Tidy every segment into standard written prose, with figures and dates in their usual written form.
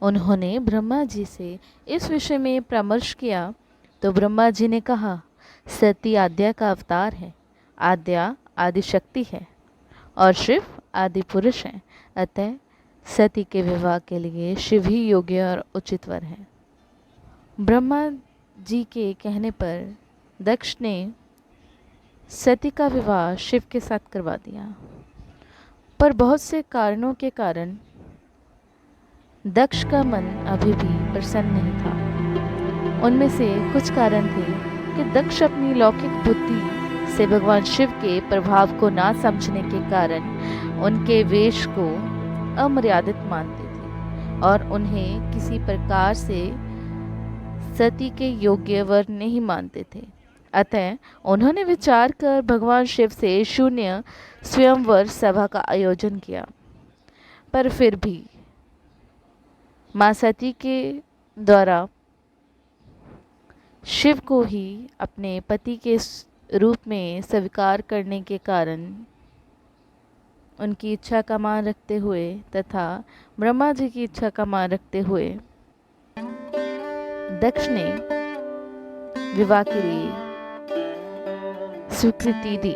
उन्होंने ब्रह्मा जी से इस विषय में परामर्श किया तो ब्रह्मा जी ने कहा, सती आद्या का अवतार है। आद्या आदि शक्ति है और शिव आदि पुरुष हैं। अतः सती के विवाह के लिए शिव ही योग्य और उचितवर है। ब्रह्मा जी के कहने पर दक्ष ने सती का विवाह शिव के साथ करवा दिया, पर बहुत से कारणों के कारण दक्ष का मन अभी भी प्रसन्न नहीं था। उनमें से कुछ कारण थे कि दक्ष अपनी लौकिक बुद्धि से भगवान शिव के प्रभाव को ना समझने के कारण उनके वेश को अमर्यादित मानते थे और उन्हें किसी प्रकार से सती के योग्य वर नहीं मानते थे। अतः उन्होंने विचार कर भगवान शिव से शून्य स्वयंवर सभा का आयोजन किया, पर फिर भी मां सती के द्वारा शिव को ही अपने पति के रूप में स्वीकार करने के कारण उनकी इच्छा का मान रखते हुए तथा ब्रह्मा जी की इच्छा का मान रखते हुए दक्ष ने विवाह के लिए स्वीकृति दी।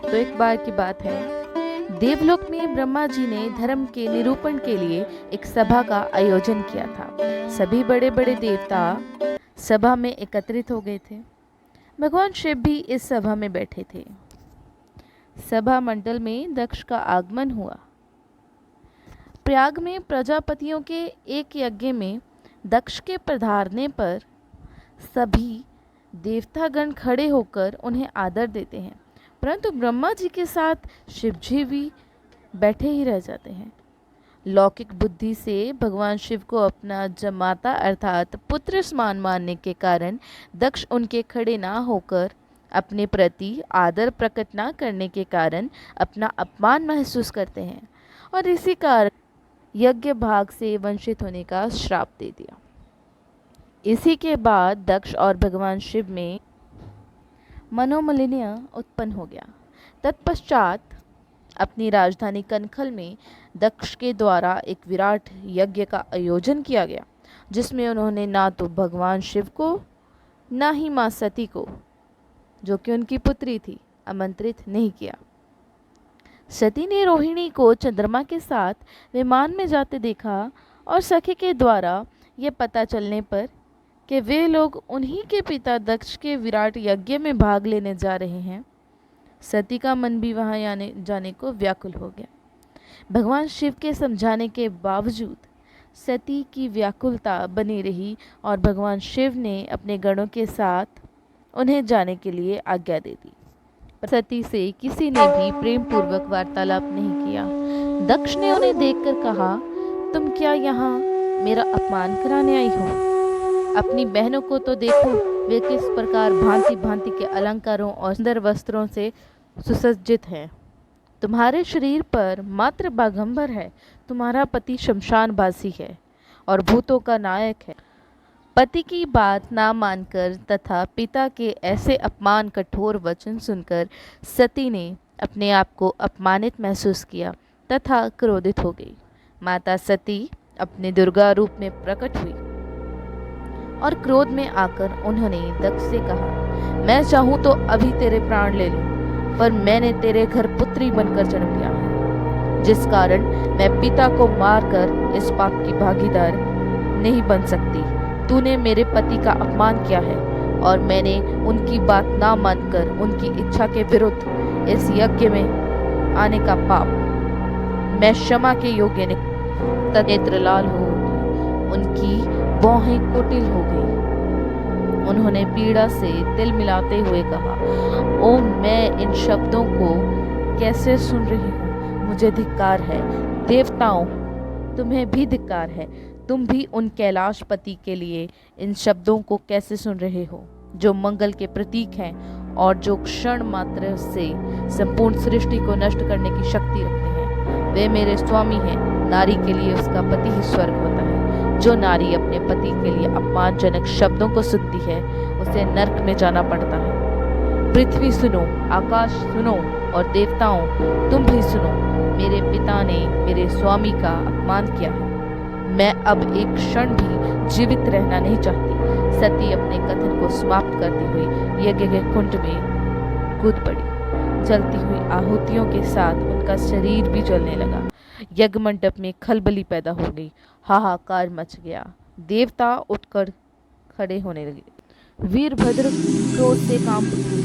तो एक बार की बात है, देवलोक में ब्रह्मा जी ने धर्म के निरूपण के लिए एक सभा का आयोजन किया था। सभी बड़े बड़े देवता सभा में एकत्रित हो गए थे। भगवान शिव भी इस सभा में बैठे थे। सभा मंडल में दक्ष का आगमन हुआ। प्रयाग में प्रजापतियों के एक यज्ञ में दक्ष के पधारने पर सभी देवतागण खड़े होकर उन्हें आदर देते हैं, परंतु ब्रह्मा जी के साथ शिव जी भी बैठे ही रह जाते हैं। लौकिक बुद्धि से भगवान शिव को अपना जमाता अर्थात पुत्र समान मानने के कारण दक्ष उनके खड़े ना होकर अपने प्रति आदर प्रकट ना करने के कारण अपना अपमान महसूस करते हैं और इसी कारण यज्ञ भाग से वंचित होने का श्राप दे दिया। इसी के बाद दक्ष और भगवान शिव में मनोमालिन्य उत्पन्न हो गया। तत्पश्चात अपनी राजधानी कनखल में दक्ष के द्वारा एक विराट यज्ञ का आयोजन किया गया, जिसमें उन्होंने ना तो भगवान शिव को ना ही मां सती को, जो कि उनकी पुत्री थी, आमंत्रित नहीं किया। सती ने रोहिणी को चंद्रमा के साथ विमान में जाते देखा और सखी के द्वारा ये पता चलने पर कि वे लोग उन्हीं के पिता दक्ष के विराट यज्ञ में भाग लेने जा रहे हैं, सती का मन भी वहाँ जाने को व्याकुल हो गया। भगवान शिव के समझाने के बावजूद सती की व्याकुलता बनी रही और भगवान शिव ने अपने गणों के साथ उन्हें जाने के लिए आज्ञा दे दी। सती से किसी ने भी प्रेम पूर्वक वार्तालाप नहीं किया। दक्ष ने उन्हें देखकर कहा, तुम क्या यहाँ मेरा अपमान कराने आई हो? अपनी बहनों को तो देखो, वे किस प्रकार भांति भांति के अलंकारों और सुंदर वस्त्रों से सुसज्जित हैं। तुम्हारे शरीर पर मात्र बाघंबर है। तुम्हारा पति शमशानवासी है और भूतों का नायक है। पति की बात ना मानकर तथा पिता के ऐसे अपमान कठोर वचन सुनकर सती ने अपने आप को अपमानित महसूस किया तथा क्रोधित हो गई। माता सती अपने दुर्गा रूप में प्रकट हुई और क्रोध में आकर उन्होंने दक्ष से कहा, मैं चाहूँ तो अभी तेरे प्राण ले लूँ, पर मैंने तेरे घर पुत्री बनकर जन्म लिया है, जिस कारण मैं पिता को मारकर इस पाप की भागीदार नहीं बन सकती। तूने मेरे पति का अपमान किया है और मैंने उनकी बात ना मानकर उनकी इच्छा के विरुद्ध इस यज्ञ में आने का पाप मैं क्षमा के योग्य नहीं। नेत्र लाल हो उठी, उनकी भौहें कुटिल हो गई। उन्होंने पीड़ा से तिल मिलाते हुए कहा, ओ मैं इन शब्दों को कैसे सुन रही हूँ? मुझे धिक्कार है। देवताओं, तुम्हें भी धिक्कार है। तुम भी उन कैलाशपति के लिए इन शब्दों को कैसे सुन रहे हो, जो मंगल के प्रतीक हैं और जो क्षण मात्र से संपूर्ण सृष्टि को नष्ट करने की शक्ति रखते हैं। वे मेरे स्वामी हैं। नारी के लिए उसका पति ही स्वर्ग होता है। जो नारी अपने पति के लिए अपमानजनक शब्दों को सुनती है, उसे नरक में जाना पड़ता है। पृथ्वी सुनो, आकाश सुनो और देवताओं तुम भी सुनो, मेरे पिता ने मेरे स्वामी का अपमान किया है। मैं अब एक क्षण भी जीवित रहना नहीं चाहती। सती अपने कथन को समाप्त करती हुई यज्ञ के कुंड में कूद पड़ी। जलती हुई आहुतियों के साथ उनका शरीर भी जलने लगा। यज्ञ मंडप में खलबली पैदा हो गई, हाहाकार मच गया। देवता उठकर खड़े होने लगे। वीरभद्र क्रोध से कांप उठे।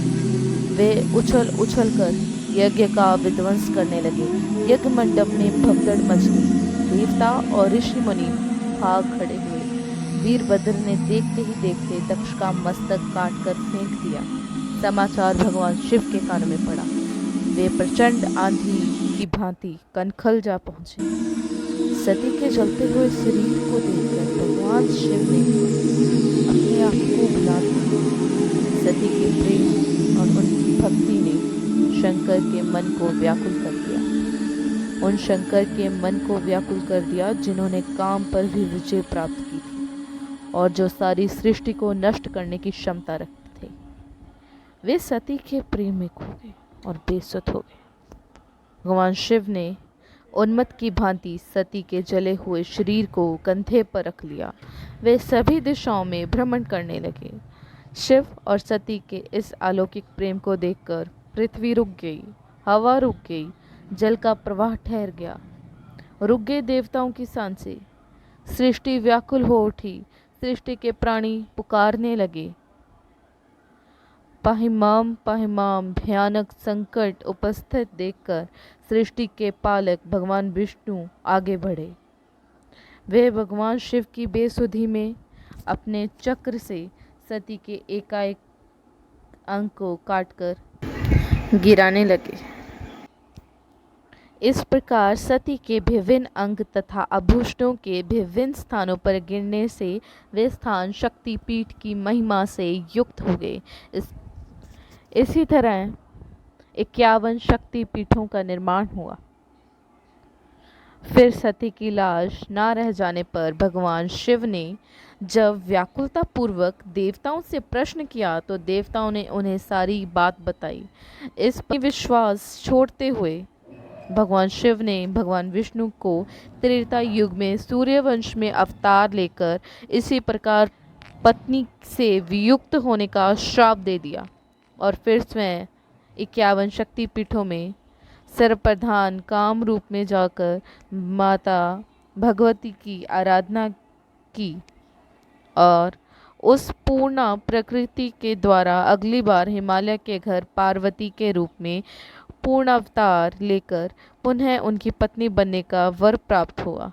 वे उछल उछल कर यज्ञ का विध्वंस करने लगे। यज्ञ मंडप में भगदड़ मच गई। देवता और ऋषि मुनि भाग खड़े हुए। वीरभद्र ने देखते ही देखते दक्ष का मस्तक काटकर फेंक दिया। समाचार भगवान शिव के कानों में पड़ा। वे प्रचंड आंधी की भांति कनखल जा पहुंचे। सती के जलते हुए शरीर को देखकर भगवान शिव ने अपने आप को बुला दिया। सती के प्रेम और उनकी भक्ति ने शंकर के मन को व्याकुल कर दिया। उन शंकर के मन को व्याकुल कर दिया जिन्होंने काम पर भी विजय प्राप्त की थी और जो सारी सृष्टि को नष्ट करने की क्षमता रखते थे। वे सती के प्रेम में खो गए और बेसुध हो गए। भगवान शिव ने उन्मत्त की भांति सती के जले हुए शरीर को कंधे पर रख लिया। वे सभी दिशाओं में भ्रमण करने लगे। शिव और सती के इस अलौकिक प्रेम को देखकर पृथ्वी रुक गई, हवा रुक गई, जल का प्रवाह ठहर गया। रुक गए देवताओं की सांसें। सृष्टि व्याकुल हो उठी। सृष्टि के प्राणी पुकारने लगे, पाहिमाम पाहिमाम। भयानक संकट उपस्थित देखकर सृष्टि के पालक भगवान विष्णु आगे बढ़े। वे भगवान शिव की बेसुधी में अपने चक्र से सती के एकाएक अंग को काटकर गिराने लगे। इस प्रकार सती के विभिन्न अंग तथा आभूषणों के विभिन्न स्थानों पर गिरने से वे स्थान शक्तिपीठ की महिमा से युक्त हो गए। इसी तरह 51 शक्तिपीठों का निर्माण हुआ। फिर सती की लाश ना रह जाने पर भगवान शिव ने जब व्याकुलता पूर्वक देवताओं से प्रश्न किया तो देवताओं ने उन्हें सारी बात बताई। इस पर विश्वास छोड़ते हुए भगवान शिव ने भगवान विष्णु को त्रेता युग में सूर्यवंश में अवतार लेकर इसी प्रकार पत्नी से वियुक्त होने का श्राप दे दिया और फिर स्वयं 51 शक्तिपीठों में सर्वप्रधान काम रूप में जाकर माता भगवती की आराधना की और उस पूर्णा प्रकृति के द्वारा अगली बार हिमालय के घर पार्वती के रूप में पूर्ण अवतार लेकर पुनः उनकी पत्नी बनने का वर प्राप्त हुआ।